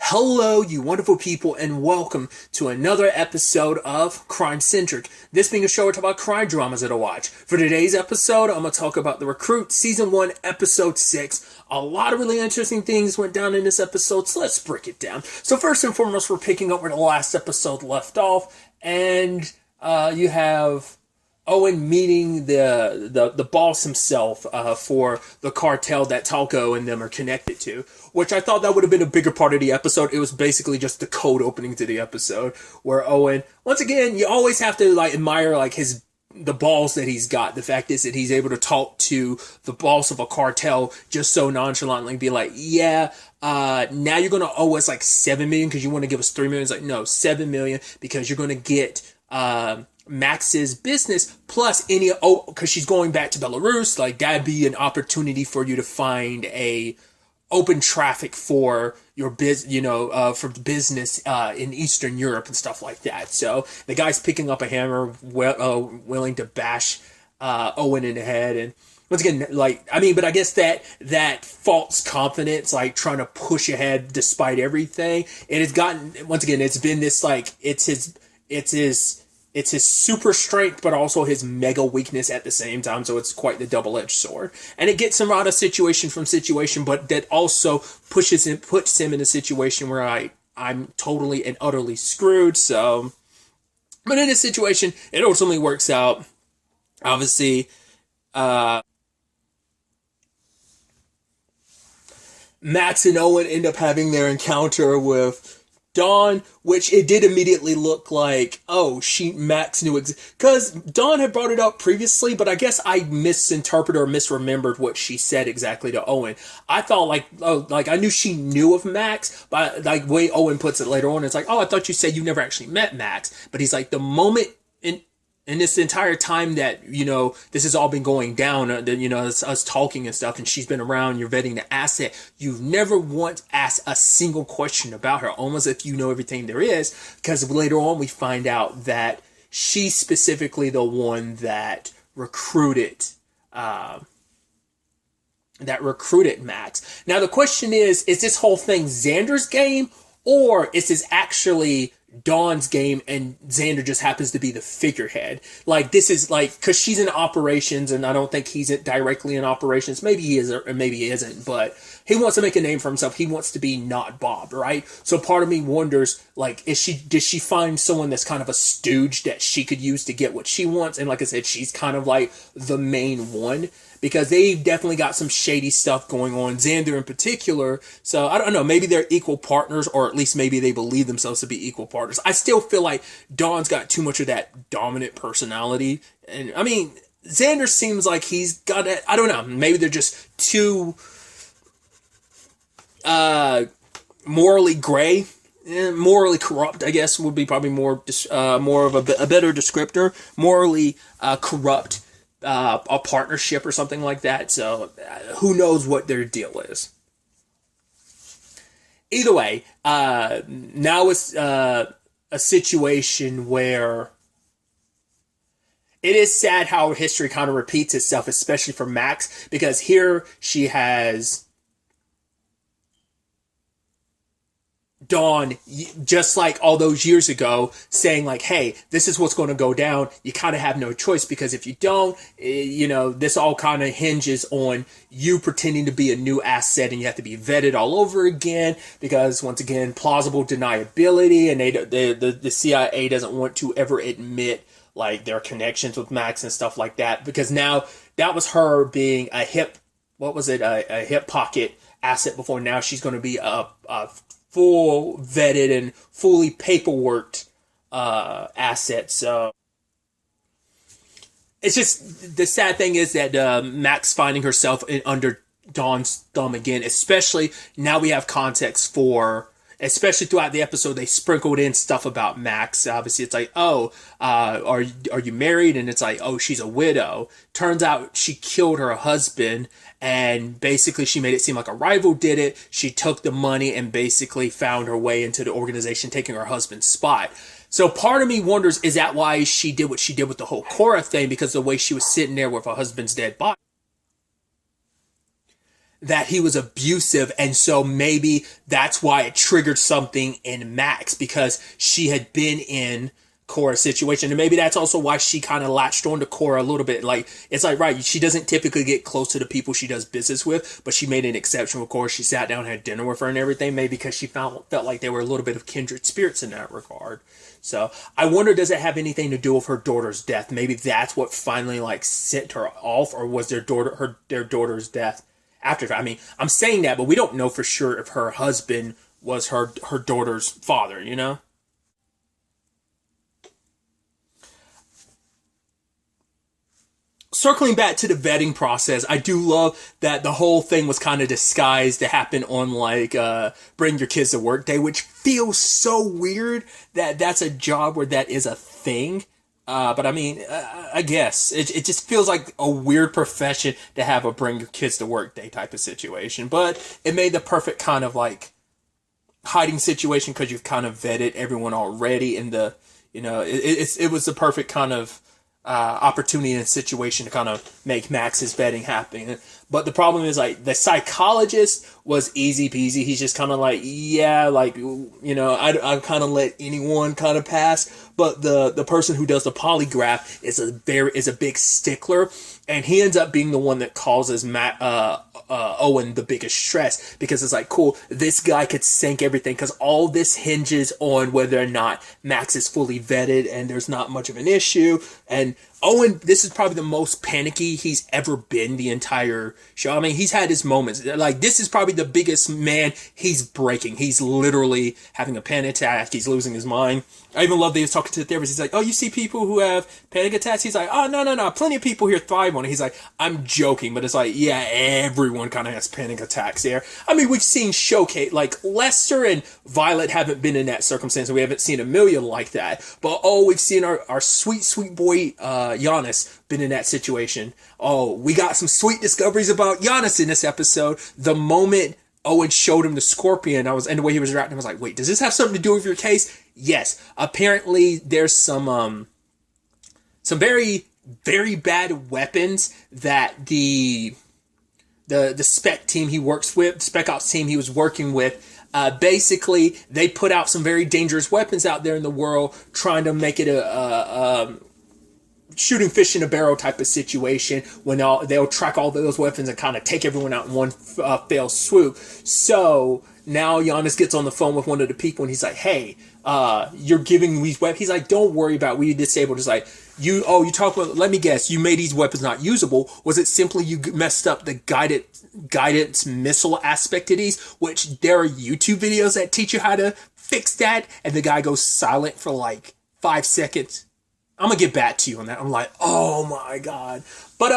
Hello, you wonderful people, and welcome to another episode of Centric. This being a show where we talk about crime dramas that I watch. For today's episode, I'm going to talk about The Recruit, Season 1, Episode 6. A lot of really interesting things went down in this episode, so let's break it down. So first and foremost, we're picking up where the last episode left off, and you have Owen meeting the boss himself for the cartel that Talco and them are connected to, which I thought that would have been a bigger part of the episode. It was basically just the cold opening to the episode, where Owen, once again, you always have to admire the balls that he's got. The fact is that he's able to talk to the boss of a cartel just so nonchalantly, be like, yeah, now you're going to owe us like 7 million because you want to give us 3 million. It's like, no, 7 million because you're going to get Max's business plus because she's going back to Belarus. Like, that'd be an opportunity for you to find a open traffic for your for business in Eastern Europe and stuff like that. So the guy's picking up a hammer, willing to bash Owen in the head. And once again, but I guess that false confidence, trying to push ahead despite everything, it has gotten, once again, it's been this it's his super strength, but also his mega weakness at the same time. So it's quite the double-edged sword. And it gets him out of situation, but that also puts him in a situation where I'm totally and utterly screwed. So, but in this situation, it ultimately works out. Obviously, Max and Owen end up having their encounter with Dawn, which it did immediately look like, Max knew, because Dawn had brought it up previously, but I guess I misinterpreted or misremembered what she said exactly to Owen. I thought I knew she knew of Max, but the way Owen puts it later on, it's like, I thought you said you never actually met Max. But he's like, the moment in this entire time that, this has all been going down, us talking and stuff, and she's been around, you're vetting the asset, you've never once asked a single question about her, almost if you know everything there is, because later on we find out that she's specifically the one that recruited Max. Now the question is this whole thing Xander's game, or is this actually Dawn's game and Xander just happens to be the figurehead? This is because she's in operations, and I don't think he's directly in operations. Maybe he is, or maybe he isn't, but he wants to make a name for himself. He wants to be not Bob, right? So part of me wonders, did she find someone that's kind of a stooge that she could use to get what she wants? And like I said, she's kind of like the main one, because they've definitely got some shady stuff going on, Xander in particular. So I don't know, maybe they're equal partners, or at least maybe they believe themselves to be equal partners. I still feel like Dawn's got too much of that dominant personality. And I mean, Xander seems like he's got it. I don't know, maybe they're just too morally gray. Morally corrupt, I guess, would be probably more of a better descriptor. Morally corrupt. A partnership or something like that. So who knows what their deal is. Either way, now it's a situation where it is sad how history kind of repeats itself, especially for Max, because here she has Dawn, just like all those years ago, saying hey, this is what's going to go down. You kind of have no choice, because if you don't, this all kind of hinges on you pretending to be a new asset, and you have to be vetted all over again, because once again, plausible deniability, and the CIA doesn't want to ever admit their connections with Max and stuff like that, because now that was her being a hip pocket asset before. Now she's going to be a full vetted and fully paperworked asset. So it's just, the sad thing is that Max finding herself under Dawn's thumb again, especially now we have context for, especially throughout the episode, they sprinkled in stuff about Max. Obviously, it's like, are you married? And it's like, she's a widow. Turns out she killed her husband, and basically she made it seem like a rival did it. She took the money and basically found her way into the organization, taking her husband's spot. So part of me wonders, is that why she did what she did with the whole Cora thing? Because the way she was sitting there with her husband's dead body. that he was abusive, and so maybe that's why it triggered something in Max, because she had been in Cora's situation, and maybe that's also why she kind of latched on to Cora a little bit. Like, it's like, right, she doesn't typically get close to the people she does business with, but she made an exception with Cora. She sat down, had dinner with her and everything, maybe because she felt like they were a little bit of kindred spirits in that regard. So I wonder, does it have anything to do with her daughter's death? Maybe that's what finally like sent her off, or was their daughter's death after? I mean, I'm saying that, but we don't know for sure if her husband was her daughter's father, you know? Circling back to the vetting process, I do love that the whole thing was kind of disguised to happen on like bring your kids to work day, which feels so weird that that's a job where that is a thing. But I mean, I guess it just feels like a weird profession to have a bring your kids to work day type of situation. But it made the perfect kind of like hiding situation, because you've kind of vetted everyone already in the, it was the perfect kind of opportunity and situation to kind of make Max's vetting happen. But the problem is, like, the psychologist was easy peasy. He's just kind of like, yeah, like, I kind of let anyone kind of pass. But the person who does the polygraph is a big stickler, and he ends up being the one that causes Owen the biggest stress, because it's like, cool, this guy could sink everything, because all this hinges on whether or not Max is fully vetted and there's not much of an issue. And Owen, this is probably the most panicky he's ever been the entire show. I mean, he's had his moments. Like, this is probably the biggest man he's breaking. He's literally having a panic attack. He's losing his mind. I even love that he was talking to the therapist. He's like, oh, you see people who have panic attacks? He's like, oh, no. Plenty of people here thrive on it. He's like, I'm joking. But it's like, yeah, everyone kind of has panic attacks there. I mean, we've seen showcase, like, Lester and Violet haven't been in that circumstance. We haven't seen Amelia like that. But, oh, we've seen our sweet, sweet boy, Giannis, been in that situation. Oh, we got some sweet discoveries about Giannis in this episode. The moment Owen showed him the scorpion, and the way he was reacting, I was like, wait, does this have something to do with your case? Yes. Apparently, there's some very, very bad weapons that the spec team he works with, spec ops team he was working with, basically, they put out some very dangerous weapons out there in the world, trying to make it a shooting fish in a barrel type of situation, when they'll track all those weapons and kind of take everyone out in one fell swoop. So now Giannis gets on the phone with one of the people, and he's like, hey, you're giving these weapons. He's like, don't worry about it. We disabled. It's like, you talk about, let me guess, you made these weapons not usable. Was it simply you messed up the guidance missile aspect of these, which there are YouTube videos that teach you how to fix that, and the guy goes silent for like 5 seconds. I'm going to get back to you on that. I'm like, oh my God. But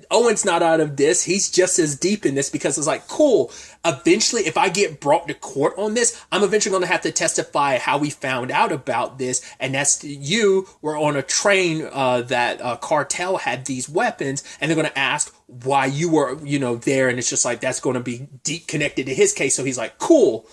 Owen's not out of this. He's just as deep in this, because it's like, cool. Eventually, if I get brought to court on this, I'm eventually going to have to testify how we found out about this. And that's, you were on a train that cartel had these weapons, and they're going to ask why you were, there. And it's just like, that's going to be deep connected to his case. So he's like, cool.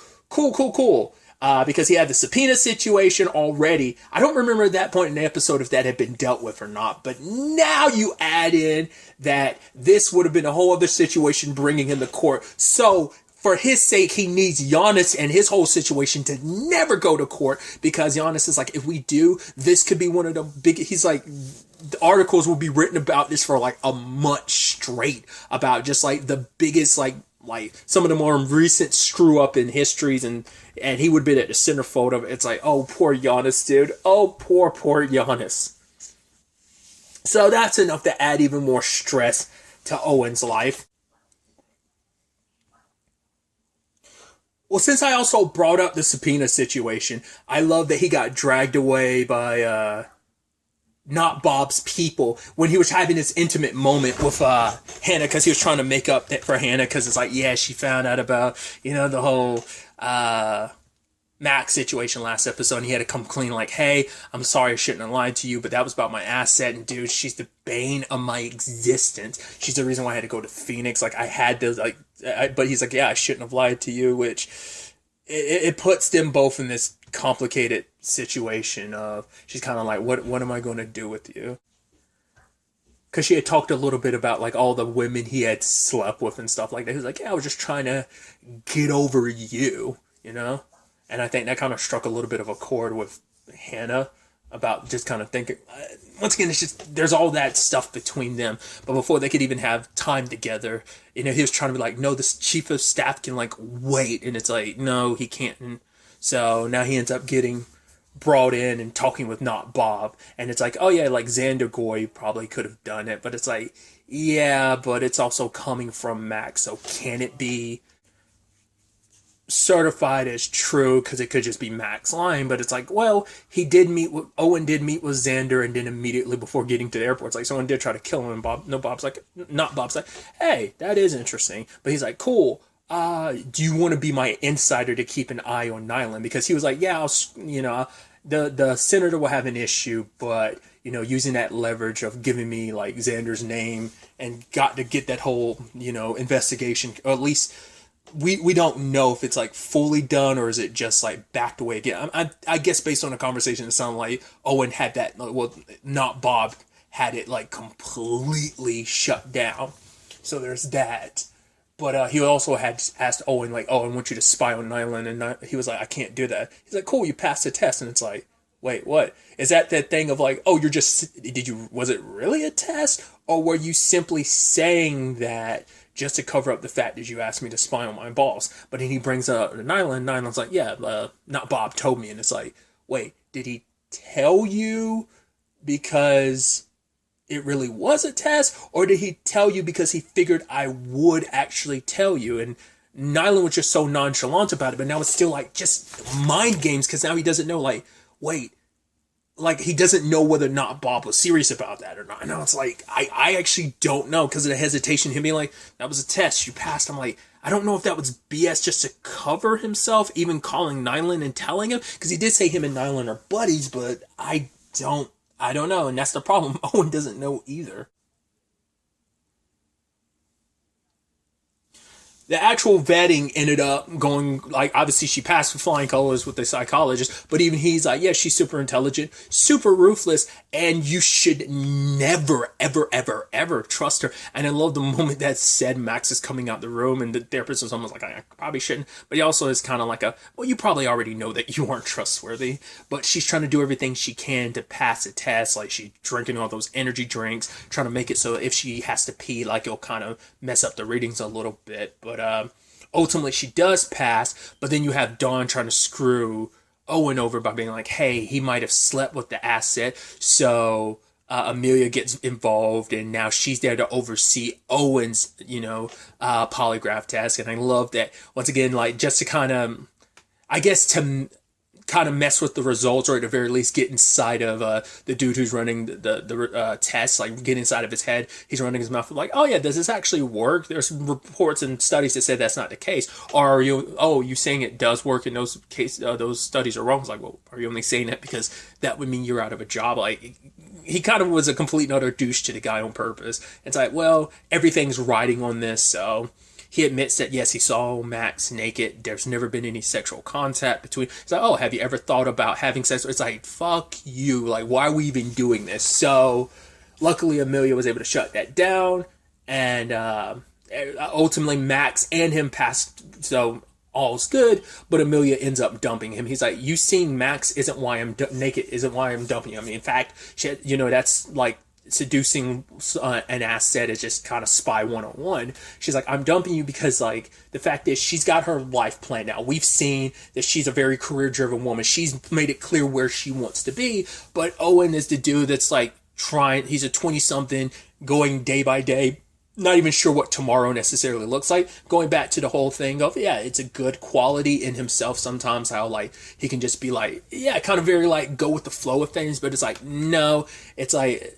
Because he had the subpoena situation already. I don't remember at that point in the episode if that had been dealt with or not. But now you add in that this would have been a whole other situation bringing him to court. So for his sake, he needs Giannis and his whole situation to never go to court, because Giannis is like, if we do, this could be one of the big, he's like, the articles will be written about this for like a month straight, about just like the biggest, like some of the more recent screw up in histories, and he would be at the centerfold of it. It's like, oh, poor Giannis, dude. Oh, poor Giannis. So that's enough to add even more stress to Owen's life. Well, since I also brought up the subpoena situation, I love that he got dragged away by not Bob's people when he was having this intimate moment with Hannah, because he was trying to make up for Hannah, because it's like, yeah, she found out about, the whole Max situation last episode, and he had to come clean like, hey, I'm sorry, I shouldn't have lied to you, but that was about my asset, and dude, she's the bane of my existence. She's the reason why I had to go to Phoenix. Like, I had to, but he's like, yeah, I shouldn't have lied to you, which it puts them both in this complicated situation of, she's kind of like, what am I going to do with you? because she had talked a little bit about like all the women he had slept with and stuff like that. He was like, yeah, I was just trying to get over you, you know? And I think that kind of struck a little bit of a chord with Hannah about just kind of thinking, once again, it's just, there's all that stuff between them. But before they could even have time together, you know, he was trying to be like, no, this chief of staff can like wait. And it's like, no, he can't. And so now he ends up getting brought in and talking with not Bob, and it's like, oh yeah, like Xander Goy probably could have done it, but it's like, yeah, but it's also coming from Max, so can it be certified as true? Because it could just be Max lying. But it's like, well, Owen did meet with Xander, and then immediately before getting to the airport, it's like someone did try to kill him, and Bob's like, not Bob's like, hey, that is interesting, but he's like, cool. Do you want to be my insider to keep an eye on Nyland? Because he was like, yeah, the senator will have an issue, but, you know, using that leverage of giving me like Xander's name and got to get that whole, you know, investigation, or at least we don't know if it's like fully done or is it just like backed away again. I guess based on the conversation, it sounded like Owen had that, well, not Bob, had it like completely shut down. So there's that. But he also had asked Owen, like, oh, I want you to spy on Nyland. And he was like, I can't do that. He's like, cool, you passed the test. And it's like, wait, what? Is that thing of like, oh, was it really a test? Or were you simply saying that just to cover up the fact that you asked me to spy on my boss? But then he brings up Nyland. Nyland's like, yeah, not Bob told me. And it's like, wait, did he tell you because it really was a test, or did he tell you because he figured I would actually tell you? And Nyland was just so nonchalant about it, but now it's still like just mind games, because now he doesn't know, like, wait, like he doesn't know whether or not Bob was serious about that or not. And now it's like, I actually don't know, because of the hesitation, him being like, that was a test, you passed. I'm like, I don't know if that was BS just to cover himself, even calling Nyland and telling him, because he did say him and Nyland are buddies, but I don't know, and that's the problem. Owen doesn't know either. The actual vetting ended up going, like, obviously she passed with flying colors with the psychologist, but even he's like, yeah, she's super intelligent, super ruthless, and you should never, ever, ever, ever trust her. And I love the moment that said Max is coming out the room, and the therapist was almost like, I probably shouldn't, but he also is kind of like well, you probably already know that you aren't trustworthy, but she's trying to do everything she can to pass the test, like she's drinking all those energy drinks, trying to make it so if she has to pee, like it'll kind of mess up the readings a little bit, but ultimately she does pass. But then you have Dawn trying to screw Owen over by being like, hey, he might have slept with the asset, so Amelia gets involved, and now she's there to oversee Owen's, polygraph test. And I love that, once again, like, just to kind of, I guess, to kind of mess with the results, or at the very least get inside of the dude who's running the test, like get inside of his head. He's running his mouth like, oh yeah, does this actually work? There's some reports and studies that say that's not the case. Or are you saying it does work and those studies are wrong? It's like, well, are you only saying that because that would mean you're out of a job? Like, he kind of was a complete and utter douche to the guy on purpose. It's like, well, everything's riding on this, so he admits that, yes, he saw Max naked. There's never been any sexual contact between. It's like, oh, have you ever thought about having sex? It's like, fuck you. Like, why are we even doing this? So, luckily, Amelia was able to shut that down. And ultimately, Max and him passed. So, all's good. But Amelia ends up dumping him. He's like, you seeing Max isn't why I'm naked, isn't why I'm dumping you. I mean, in fact, that's like, seducing an asset is just kind of spy 101. She's like, I'm dumping you because, like, the fact is she's got her life planned out. We've seen that she's a very career driven woman. She's made it clear where she wants to be, but Owen is the dude that's like he's a 20 something going day by day, not even sure what tomorrow necessarily looks like. Going back to the whole thing of, yeah, it's a good quality in himself sometimes, how like he can just be like, yeah, kind of very like go with the flow of things, but it's like, no, it's like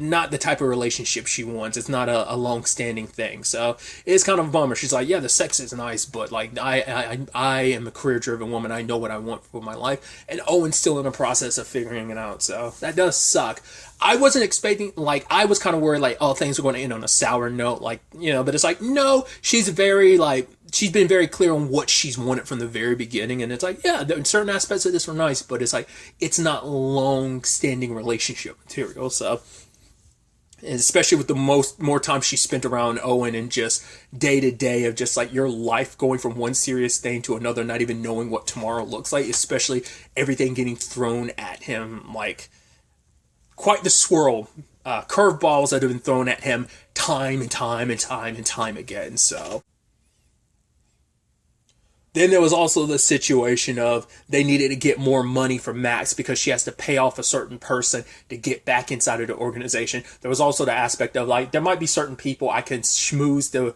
not the type of relationship she wants. It's not a long-standing thing. So it's kind of a bummer. She's like, yeah, the sex is nice, but like I am a career-driven woman. I know what I want for my life. And Owen's still in the process of figuring it out. So that does suck. I wasn't expecting, like, I was kind of worried, like, oh, things are going to end on a sour note, like, but it's like, no, she's been very clear on what she's wanted from the very beginning, and it's like, yeah, certain aspects of this were nice, but it's like, it's not long-standing relationship material, so And especially with the more time she spent around Owen and just day to day of just like your life going from one serious thing to another, not even knowing what tomorrow looks like, especially everything getting thrown at him, like quite the swirl, curveballs that have been thrown at him time and time and time and time again. So then there was also the situation of they needed to get more money from Max because she has to pay off a certain person to get back inside of the organization. There was also the aspect of like, there might be certain people I can schmooze to,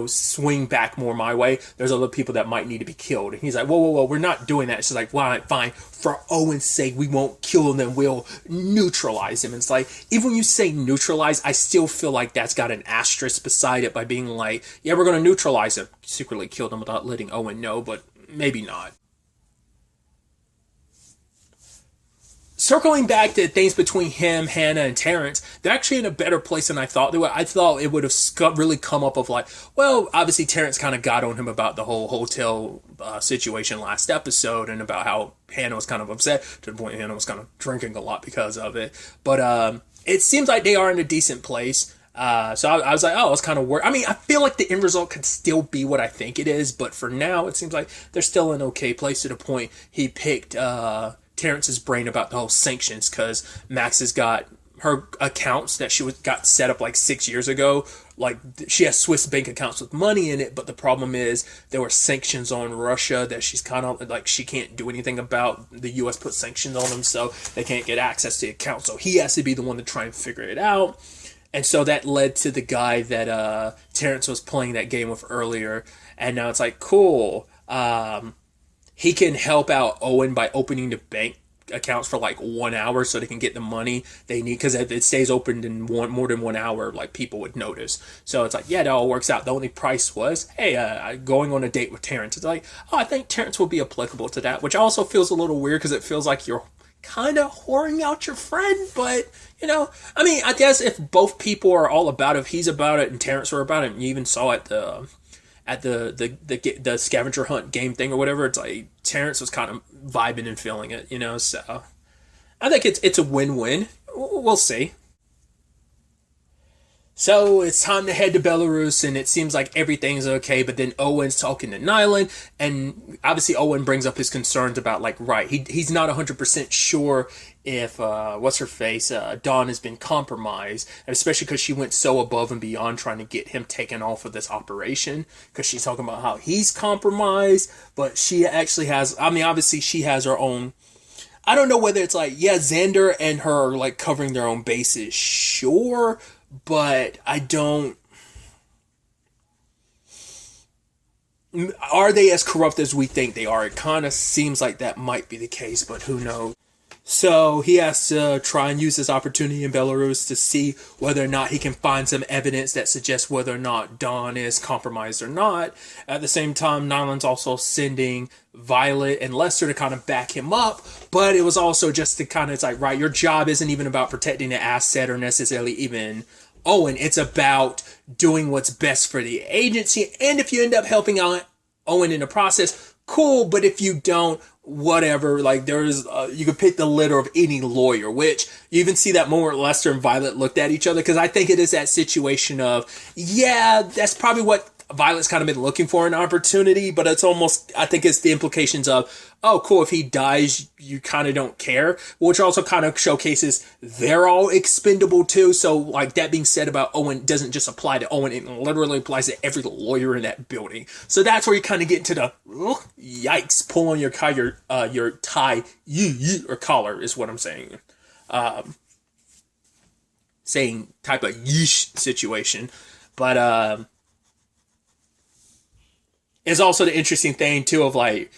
swing back more my way. There's other people that might need to be killed. And he's like, whoa, we're not doing that. She's like, well, fine. For Owen's sake, we won't kill him, we'll neutralize him. And it's like, even when you say neutralize, I still feel like that's got an asterisk beside it by being like, yeah, we're going to neutralize him. Secretly killed him without letting Owen know, but maybe not. Circling back to things between him, Hannah, and Terrence, they're actually in a better place than I thought they were. I thought it would have really come up of like, well, obviously Terrence kind of got on him about the whole hotel situation last episode and about how Hannah was kind of upset to the point Hannah was kind of drinking a lot because of it. But it seems like they are in a decent place. So I was like, oh, I was kind of worried. I mean, I feel like the end result could still be what I think it is, but for now, it seems like they're still in an okay place to the point he picked Terrence's brain about the whole sanctions because Max has got her accounts that got set up like 6 years ago. Like she has Swiss bank accounts with money in it, but the problem is there were sanctions on Russia that she's kind of like she can't do anything about. The U.S. put sanctions on them, so they can't get access to the account. So he has to be the one to try and figure it out. And so that led to the guy that Terrence was playing that game with earlier. And now it's like, cool. He can help out Owen by opening the bank accounts for like 1 hour so they can get the money they need. Because if it stays open in more than 1 hour, like people would notice. So it's like, yeah, that all works out. The only price was, hey, going on a date with Terrence. It's like, oh, I think Terrence will be applicable to that. Which also feels a little weird because it feels like you're kind of whoring out your friend, but I mean, I guess if both people are all about it, if he's about it and Terrence were about it, and you even saw it the scavenger hunt game thing or whatever, it's like Terrence was kind of vibing and feeling it, so I think it's a win-win. We'll see. So it's time to head to Belarus, and it seems like everything's okay, but then Owen's talking to Nyland, and obviously Owen brings up his concerns about, like, right, he's not 100% sure if, what's-her-face, Dawn has been compromised, especially because she went so above and beyond trying to get him taken off of this operation, because she's talking about how he's compromised, but she actually has, I mean, obviously she has her own, I don't know whether it's like, yeah, Xander and her are, like, covering their own bases, sure, but I don't... Are they as corrupt as we think they are? It kind of seems like that might be the case, but who knows? So he has to try and use this opportunity in Belarus to see whether or not he can find some evidence that suggests whether or not Dawn is compromised or not. At the same time, Nyland's also sending Violet and Lester to kind of back him up, but it was also just to kind of, it's like, right, your job isn't even about protecting the asset or necessarily even Owen. It's about doing what's best for the agency, and if you end up helping out Owen in the process, cool, but if you don't, whatever, like there's you could pick the litter of any lawyer, which you even see that moment where Lester and Violet looked at each other, because I think it is that situation of, yeah, that's probably what Violet's kind of been looking for, an opportunity, but it's almost, I think it's the implications of, oh, cool, if he dies, you kind of don't care, which also kind of showcases they're all expendable too. So, like, that being said about Owen doesn't just apply to Owen, it literally applies to every lawyer in that building. So that's where you kind of get into the, yikes, pull on your tie, or collar is what I'm saying. Saying type of yeesh situation. But, it's also the interesting thing, too, of, like,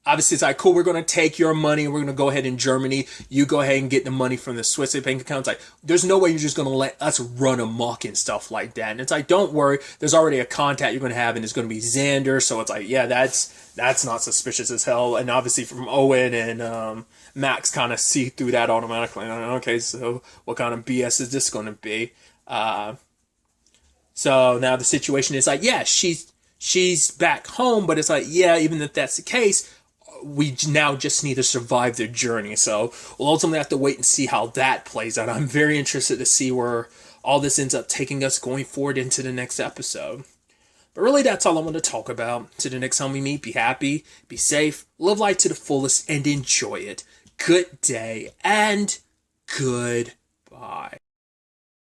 obviously it's like, cool, we're going to take your money and we're going to go ahead in Germany. You go ahead and get the money from the Swiss bank account. It's like, there's no way you're just going to let us run amok and stuff like that. And it's like, don't worry, there's already a contact you're going to have, and it's going to be Xander. So it's like, yeah, that's not suspicious as hell. And obviously from Owen and Max kind of see through that automatically. Okay, so what kind of BS is this going to be? So now the situation is like, yeah, she's back home, but it's like, yeah, even if that's the case, we now just need to survive their journey. So we'll ultimately have to wait and see how that plays out. I'm very interested to see where all this ends up taking us going forward into the next episode. But really, that's all I want to talk about. Till the next time we meet, be happy, be safe, live life to the fullest, and enjoy it. Good day, and good